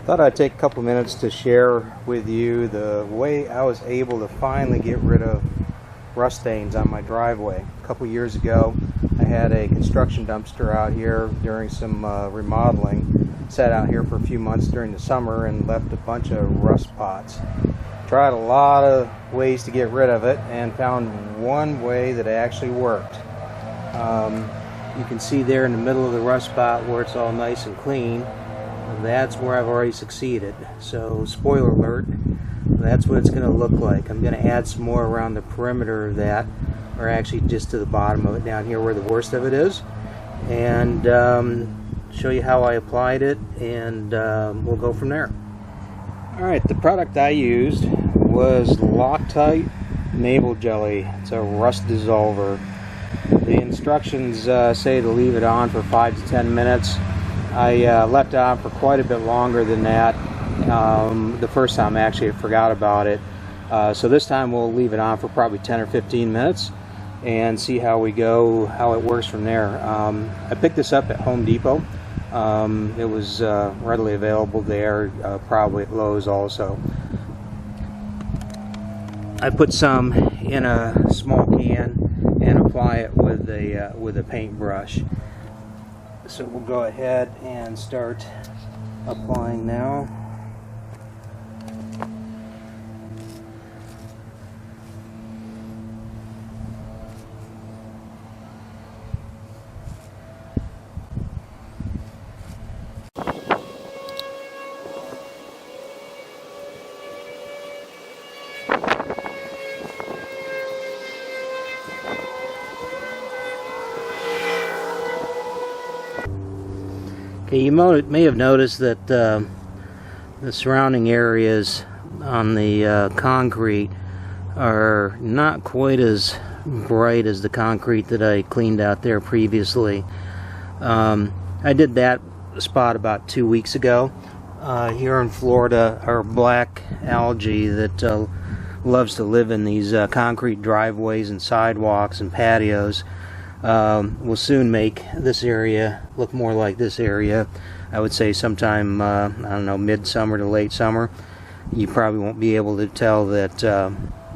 Thought I'd take a couple minutes to share with you the way I was able to finally get rid of rust stains on my driveway. A couple years ago, I had a construction dumpster out here during some remodeling. Sat out here for a few months during the summer and left a bunch of rust spots. Tried a lot of ways to get rid of it and found one way that actually worked. You can see there in the middle of the rust spot where it's all nice and clean. That's where I've already succeeded. So, spoiler alert, that's what it's going to look like. I'm going to add some more around the perimeter of that, or actually just to the bottom of it down here where the worst of it is, and show you how I applied it, and we'll go from there. Alright, the product I used was Loctite Naval Jelly. It's a rust dissolver. The instructions say to leave it on for 5 to 10 minutes. I left it on for quite a bit longer than that. The first time actually I forgot about it. So this time we'll leave it on for probably 10 or 15 minutes and see how we go, how it works from there. I picked this up at Home Depot. It was readily available there, probably at Lowe's also. I put some in a small can and apply it with a paintbrush. So we'll go ahead and start applying now. You may have noticed that the surrounding areas on the concrete are not quite as bright as the concrete that I cleaned out there previously. I did that spot about 2 weeks ago. Here in Florida are black algae that loves to live in these concrete driveways and sidewalks and patios. Will soon make this area look more like this area. I would say sometime, I don't know, midsummer to late summer. You probably won't be able to tell that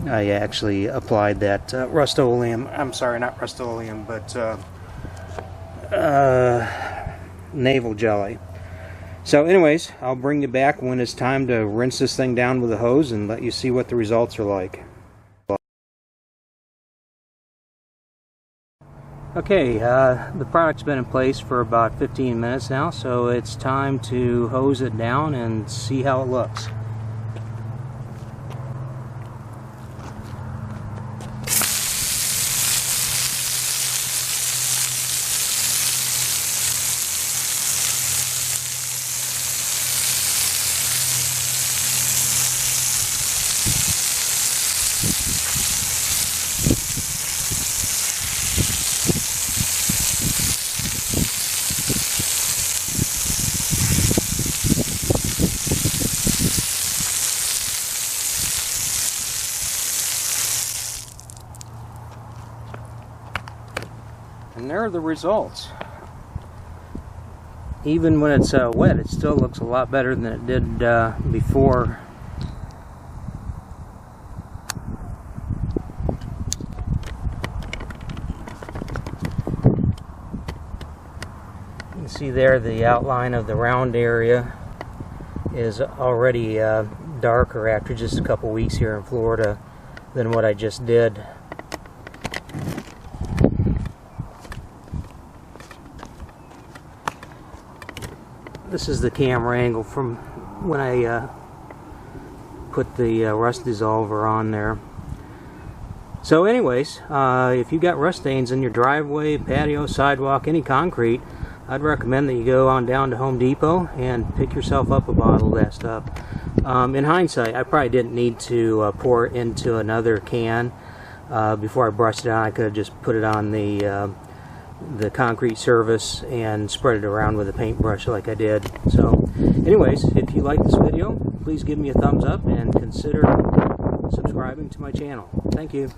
I actually applied that Rust-Oleum, I'm sorry, not Rust-Oleum, but Naval Jelly. So anyways, I'll bring you back when it's time to rinse this thing down with a hose and let you see what the results are like. Okay, the product's been in place for about 15 minutes now, so it's time to hose it down and see how it looks. And there are the results. Even when it's wet, it still looks a lot better than it did before. You can see there the outline of the round area is already darker after just a couple weeks here in Florida than what I just did. This is the camera angle from when I put the rust dissolver on there. So anyways, if you got rust stains in your driveway, patio, sidewalk, any concrete, I'd recommend that you go on down to Home Depot and pick yourself up a bottle of that stuff. In hindsight, I probably didn't need to pour it into another can before I brushed it on. I could have just put it on the concrete surface and spread it around with a paintbrush like I did. So anyways, if you like this video, please give me a thumbs up and consider subscribing to my channel. Thank you.